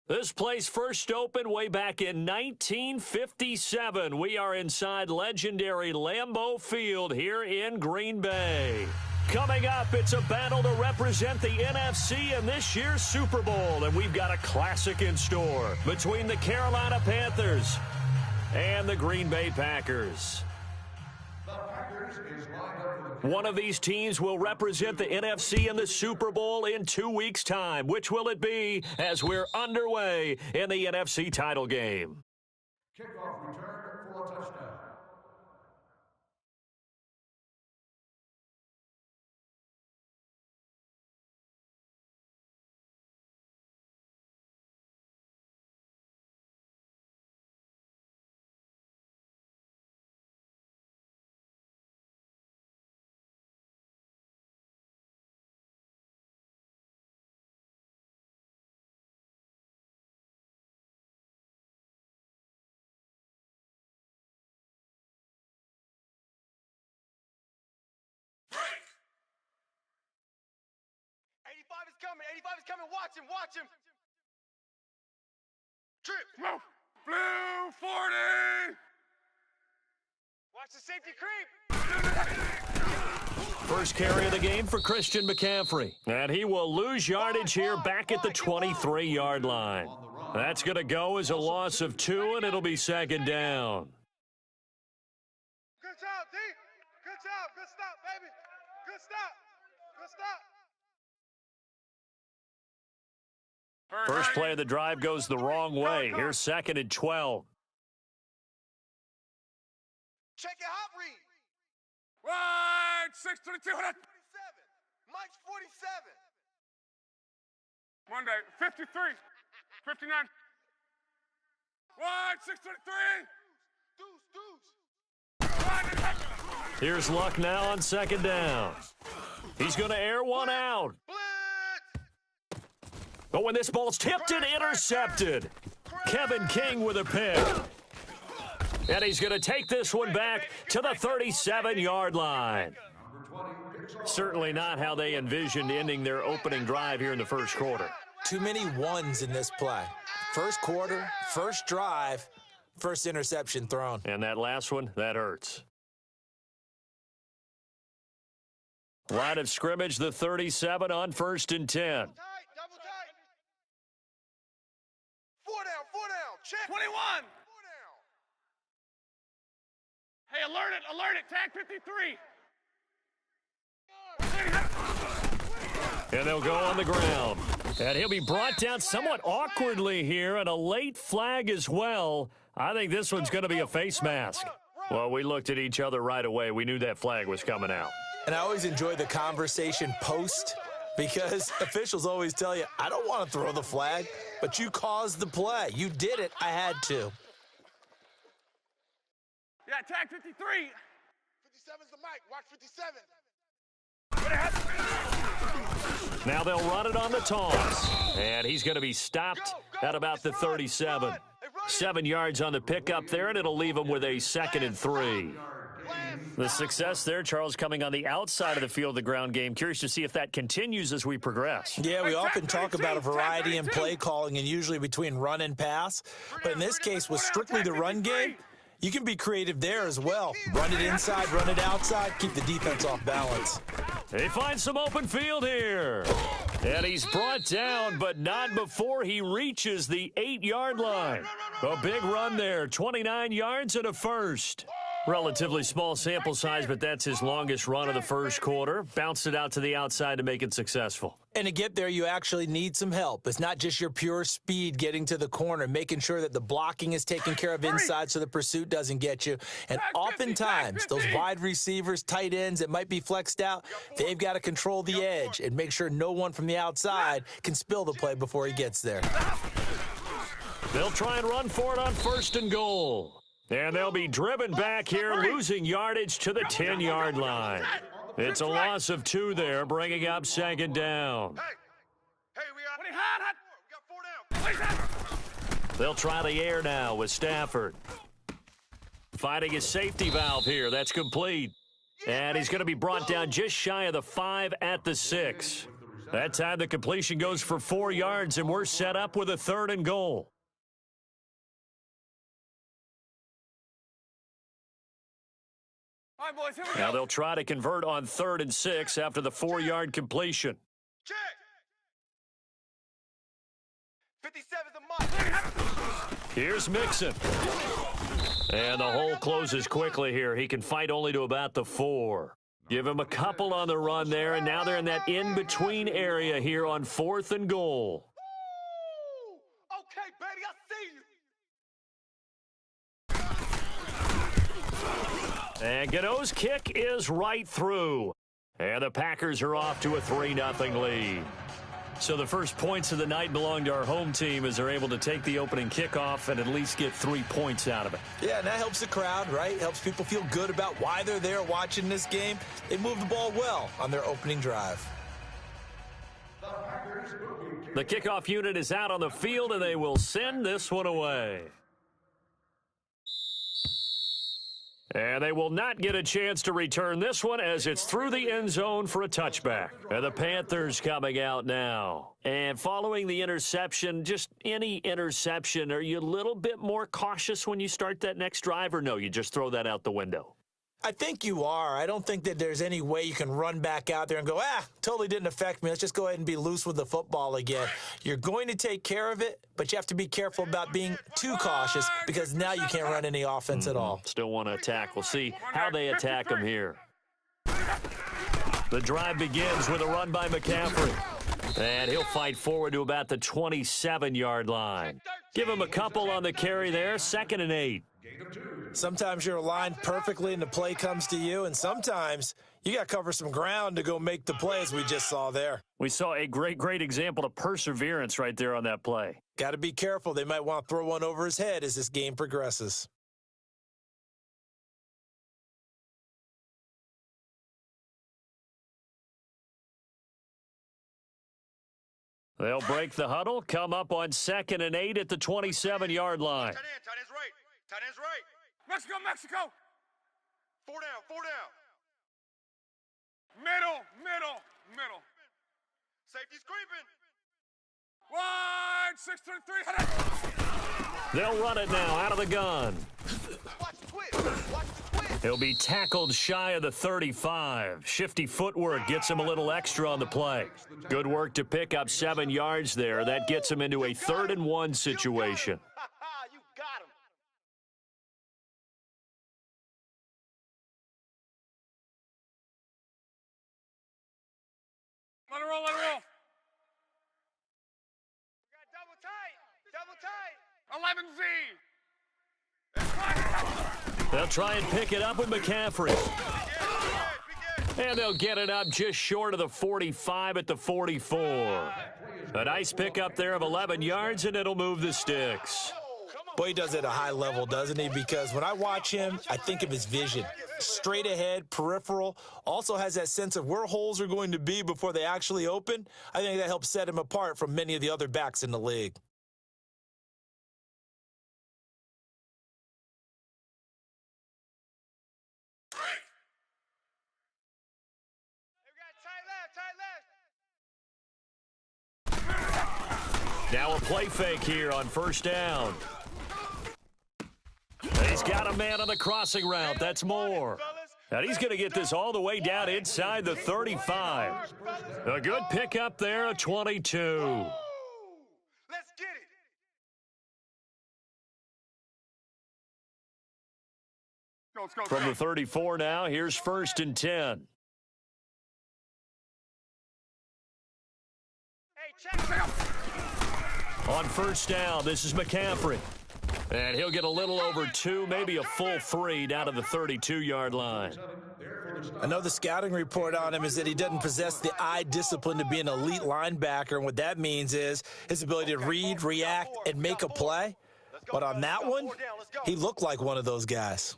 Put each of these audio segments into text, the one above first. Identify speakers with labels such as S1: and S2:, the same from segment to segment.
S1: This place first opened way back in 1957. We are inside legendary Lambeau Field here in Green Bay. Coming up, it's a battle to represent the NFC in this year's Super Bowl, and we've got a classic in store between the Carolina Panthers and the Green Bay Packers. One of these teams will represent the NFC in the Super Bowl in 2 weeks' time. Which will it be as we're underway in the NFC title game?
S2: Kickoff return for a touchdown.
S3: Is coming. Watch him. Trip.
S4: Move. Blue 40.
S3: Watch the safety creep.
S1: First carry of the game for Christian McCaffrey. And he will lose yardage here back at the 23-yard line. That's going to go as a loss of 2, and it'll be second down.
S3: Good job, D. Good job. Good stop, baby. Good stop.
S1: First play of the drive goes the wrong way. Here's second and 12.
S3: Check your hot read.
S4: Wide 622.
S3: 47. Mike's 47.
S4: Monday 53. 59. Wide 623.
S3: Deuce.
S1: Here's Luck now on second down. He's going to air one out. But when this ball's tipped and intercepted, Kevin King with a pick. And he's going to take this one back to the 37-yard line. Certainly not how they envisioned ending their opening drive here in the first quarter.
S5: Too many ones in this play. First quarter, first drive, first interception thrown.
S1: And that last one, that hurts. Line of scrimmage, the 37 on 1st and 10.
S3: Double tight. 4 down. Check.
S4: 21.
S3: 4 down.
S4: Hey, alert it. Tag 53.
S1: And they'll go on the ground. And he'll be brought down somewhat awkwardly here, and a late flag as well. I think this one's going to be a face mask. Well, we looked at each other right away. We knew that flag was coming out.
S5: And I always enjoy the conversation post, because officials always tell you, I don't want to throw the flag, but you caused the play. You did it. I had to.
S4: Yeah, tag 53.
S3: 57's the mic. Watch 57.
S1: Now they'll run it on the toss. And he's going to be stopped at about the 37. 7 yards on the pickup there, and it'll leave him with a 2nd and 3. The success there, Charles, coming on the outside of the field, the ground game. Curious to see if that continues as we progress.
S5: Yeah, we often talk about a variety in play calling and usually between run and pass. But in this case, with strictly the run game, you can be creative there as well. Run it inside, run it outside, keep the defense off balance.
S1: He finds some open field here. And he's brought down, but not before he reaches the 8-yard line. A big run there, 29 yards and a first. Relatively small sample size, but that's his longest run of the first quarter. Bounced it out to the outside to make it successful.
S5: And to get there, you actually need some help. It's not just your pure speed getting to the corner, making sure that the blocking is taken care of inside so the pursuit doesn't get you. And oftentimes, those wide receivers, tight ends that might be flexed out, they've got to control the edge and make sure no one from the outside can spill the play before he gets there.
S1: They'll try and run for it on 1st and goal. And they'll be driven back here, losing yardage to the 10-yard line. It's a loss of 2 there, bringing up 2nd down.
S3: Hey, we got 4 down.
S1: They'll try the air now with Stafford. Finding his safety valve here. That's complete. And he's going to be brought down just shy of the 5 at the 6. That time the completion goes for 4 yards, and we're set up with a 3rd and goal.
S4: All right, boys, here we
S1: Now
S4: go.
S1: they'll try to convert on 3rd and 6 after the 4-yard completion.
S3: Check. 57's a mark.
S1: Here's Mixon. And the hole closes quickly here. He can fight only to about the 4. Give him a couple on the run there, and now they're in that in-between area here on 4th and goal.
S3: Woo! Okay, baby, I see you.
S1: And Gano's kick is right through. And the Packers are off to a 3-0 lead. So the first points of the night belong to our home team as they're able to take the opening kickoff and at least get 3 points out of it.
S5: Yeah, and that helps the crowd, right? Helps people feel good about why they're there watching this game. They moved the ball well on their opening drive.
S1: The kickoff unit is out on the field, and they will send this one away. And they will not get a chance to return this one as it's through the end zone for a touchback. And the Panthers coming out now. And following the interception, just any interception, are you a little bit more cautious when you start that next drive, or no, you just throw that out the window?
S5: I think you are. I don't think that there's any way you can run back out there and go, totally didn't affect me. Let's just go ahead and be loose with the football again. You're going to take care of it, but you have to be careful about being too cautious because now you can't run any offense at all.
S1: Still want to attack. We'll see how they attack them here. The drive begins with a run by McCaffrey. And he'll fight forward to about the 27-yard line. Give him a couple on the carry there, 2nd and 8.
S5: Sometimes you're aligned perfectly and the play comes to you, and sometimes you got to cover some ground to go make the play, as we just saw there.
S1: We saw a great example of perseverance right there on that play.
S5: Got to be careful. They might want to throw one over his head as this game progresses.
S1: They'll break the huddle, come up on 2nd and 8 at the 27-yard line.
S3: Tight end's right. Tight end's right.
S4: Mexico, Mexico.
S3: 4 down, 4 down.
S4: Middle.
S3: Safety's creeping.
S4: Wide, 6-3.
S1: They'll run it now out of the gun.
S3: Watch the twist. Watch the twist.
S1: He'll be tackled shy of the 35. Shifty footwork gets him a little extra on the play. Good work to pick up 7 yards there. That gets him into a 3rd and 1 situation.
S3: You got him.
S4: Let it roll.
S3: We got double tight.
S4: 11Z.
S1: They'll try and pick it up with McCaffrey. And they'll get it up just short of the 45 at the 44. A nice pickup there of 11 yards, and it'll move the sticks.
S5: Boy, he does it at a high level, doesn't he? Because when I watch him, I think of his vision. Straight ahead, peripheral, also has that sense of where holes are going to be before they actually open. I think that helps set him apart from many of the other backs in the league.
S1: Now a play fake here on 1st down. He's got a man on the crossing route. That's Moore. And he's going to get this all the way down inside the 35. A good pickup there, a 22.
S3: Let's get it.
S4: Let's go.
S1: From the 34 now, here's 1st and 10.
S3: Hey, check.
S1: On 1st down, this is McCaffrey. And he'll get a little over 2, maybe a full 3 down to the 32-yard line.
S5: Another scouting report on him is that he doesn't possess the eye discipline to be an elite linebacker. And what that means is his ability to read, react, and make a play. But on that one, he looked like one of those guys.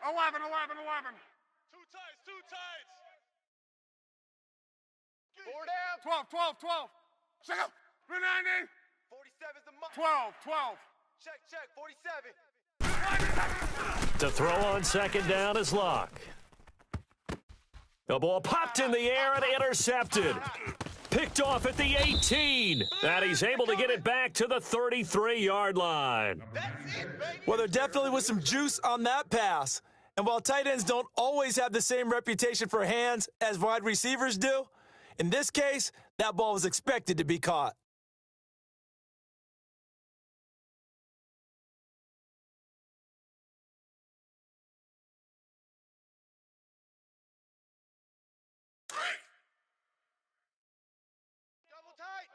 S4: Eleven.
S3: Two tights, two tights.
S4: 4 down. 12, 12, 12. Check up. 390.
S3: 47's the mark.
S4: 12, 12.
S3: Check, 47.
S1: To throw on second down is Luck. The ball popped in the air and intercepted. Picked off at the 18. And he's able to get it back to the 33-yard line.
S5: Well, there definitely was some juice on that pass. And while tight ends don't always have the same reputation for hands as wide receivers do, in this case, that ball was expected to be caught.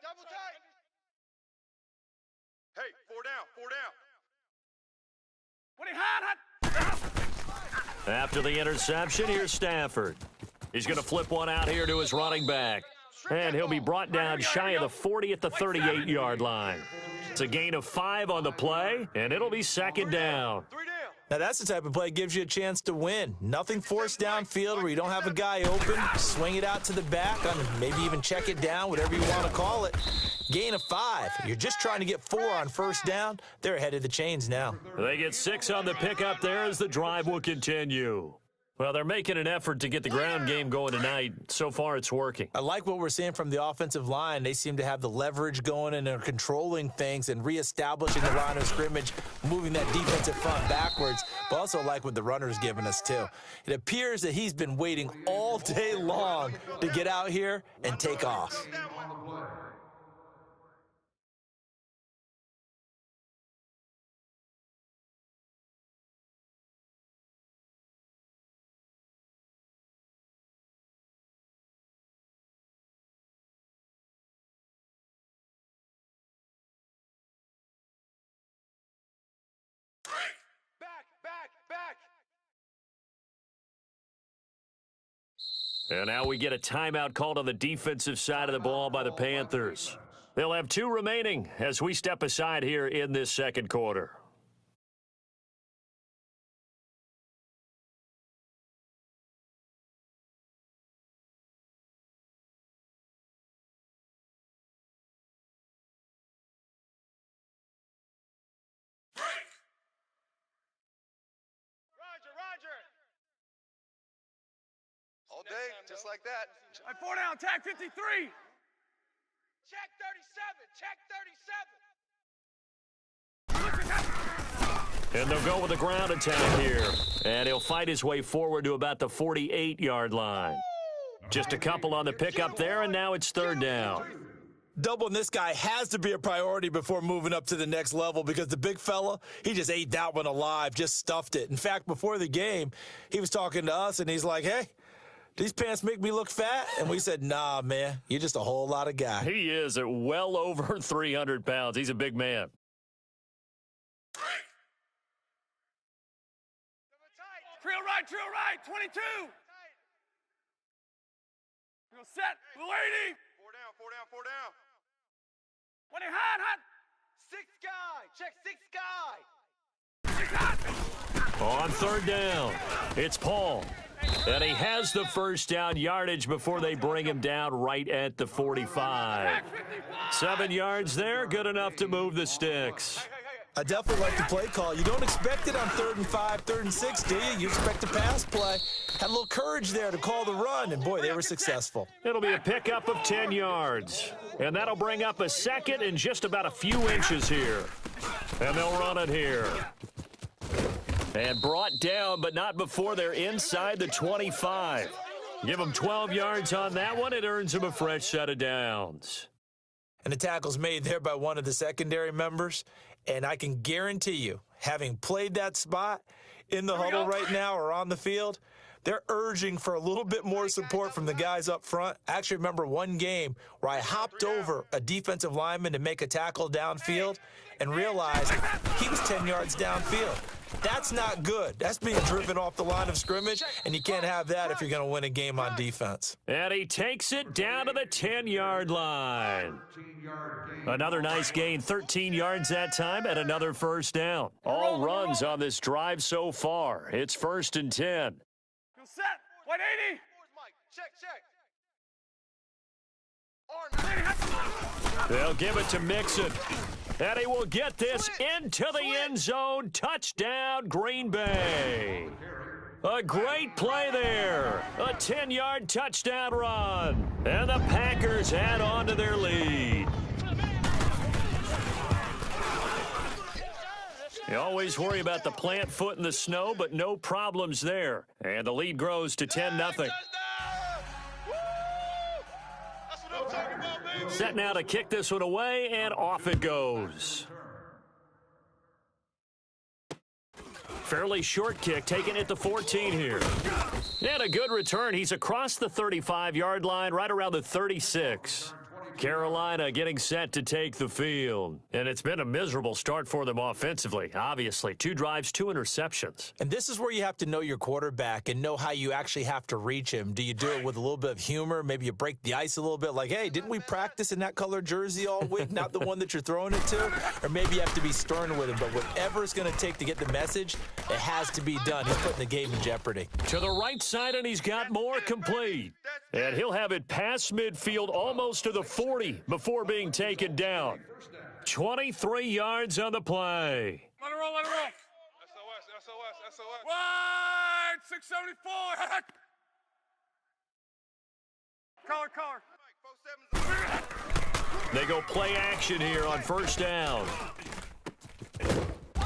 S3: Double tight.
S4: Hey, 4 down, 4 down.
S1: After the interception, here's Stafford. He's going to flip one out here to his running back. And he'll be brought down shy of the 40 at the 38-yard line. It's a gain of 5 on the play, and it'll be second down.
S5: Now, that's the type of play that gives you a chance to win. Nothing forced downfield where you don't have a guy open. Swing it out to the back, maybe even check it down, whatever you want to call it. Gain of 5. You're just trying to get 4 on first down. They're ahead of the chains now.
S1: They get 6 on the pickup there as the drive will continue. Well, they're making an effort to get the ground game going tonight. So far, it's working.
S5: I like what we're seeing from the offensive line. They seem to have the leverage going and are controlling things and reestablishing the line of scrimmage, moving that defensive front backwards. But also like what the runner's giving us, too. It appears that he's been waiting all day long to get out here and take off.
S3: Back.
S1: And now we get a timeout called on the defensive side of the ball by the Panthers. They'll have 2 remaining as we step aside here in this second quarter.
S3: Roger. All day, just like that.
S4: 4 down, tag 53.
S3: Check 37.
S1: And they'll go with a ground attack here. And he'll fight his way forward to about the 48-yard line. Just a couple on the pickup there, and now it's third down.
S5: Doubling this guy has to be a priority before moving up to the next level because the big fella, he just ate that one alive, just stuffed it. In fact, before the game, he was talking to us, and he's like, hey, these pants make me look fat? And we said, nah, man, you're just a whole lot of guy.
S1: He is at well over 300 pounds. He's a big man.
S4: Trail right, 22. Go set, lady. 4 down. 20, hot.
S3: 6 guy. Check 6 guy.
S1: On third down, it's Paul. And he has the first down yardage before they bring him down right at the 45. 7 yards there, good enough to move the sticks.
S5: I definitely like the play call. You don't expect it on 3rd and 5, 3rd and 6, do you? You expect a pass play. Had a little courage there to call the run, and boy, they were successful.
S1: It'll be a pickup of 10 yards. And that'll bring up a second and just about a few inches here. And they'll run it here. And brought down, but not before they're inside the 25. Give them 12 yards on that one. It earns them a fresh set of downs.
S5: And the tackle's made there by one of the secondary members. And I can guarantee you, having played that spot in the huddle right now or on the field, they're urging for a little bit more support from the guys up front. I actually remember one game where I hopped over a defensive lineman to make a tackle downfield and realized he was 10 yards downfield. That's not good. That's being driven off the line of scrimmage, and you can't have that if you're going to win a game on defense.
S1: And he takes it down to the 10-yard line. Another nice gain, 13 yards that time, and another first down. All runs on this drive so far. It's 1st and 10.
S4: Go set. 180.
S3: Check, check.
S1: They'll give it to Mixon. And he will get this into the end zone. Touchdown, Green Bay. A great play there. A 10-yard touchdown run. And the Packers add on to their lead. You always worry about the plant foot in the snow, but no problems there. And the lead grows to 10-0. Set now to kick this one away, and off it goes. Fairly short kick, taken at the 14 here. And a good return. He's across the 35-yard line, right around the 36. Carolina getting set to take the field. And it's been a miserable start for them offensively, obviously. 2 drives, 2 interceptions.
S5: And this is where you have to know your quarterback and know how you actually have to reach him. Do you do it with a little bit of humor? Maybe you break the ice a little bit, like, hey, didn't we practice in that color jersey all week, not the one that you're throwing it to? Or maybe you have to be stern with him. But whatever it's going to take to get the message, it has to be done. He's putting the game in jeopardy.
S1: To the right side, and he's got more complete. And he'll have it past midfield, almost to the 40 before being taken down. 23 yards on the play.
S4: Let it roll, let it roll. SOS. Wide, 674. Color.
S1: They go play action here on first down.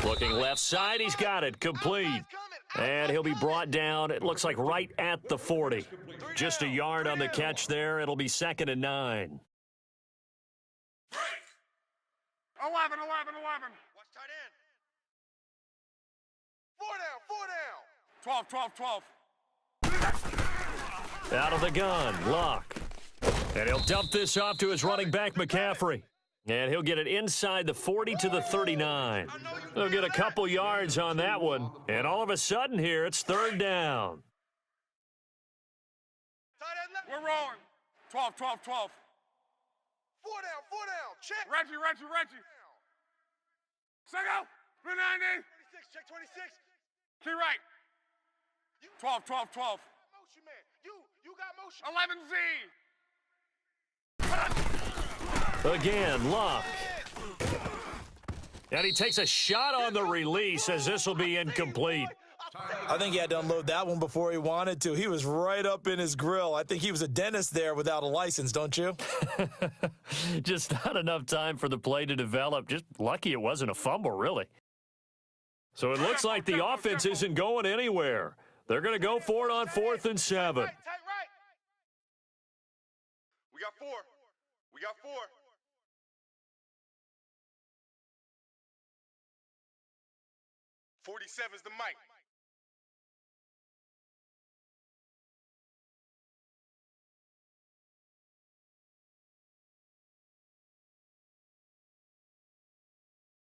S1: Looking left side, he's got it, complete. And he'll be brought down, it looks like right at the 40. Just a yard on the catch there. It'll be 2nd and 9.
S4: 11.
S3: Watch tight end. 4 down.
S4: 12.
S1: Out of the gun, Luck. And he'll dump this off to his running back, McCaffrey. And he'll get it inside the 40 to the 39. They'll get a couple yards on that one. And all of a sudden here, it's 3rd down.
S4: We're rolling. 12.
S3: 4 down. Check.
S4: Reggie. Single. 90.
S3: 26, check 26.
S4: Key right. 12.
S3: Motion, man. You got motion.
S4: 11Z.
S1: Again, Luck. And he takes a shot on the release as this will be incomplete.
S5: I think he had to unload that one before he wanted to. He was right up in his grill. I think he was a dentist there without a license, don't you?
S1: Just not enough time for the play to develop. Just lucky it wasn't a fumble, really. So it looks like the offense isn't going anywhere. They're going to go for it on 4th and 7.
S3: Tight right. We got 4. 47's the mic.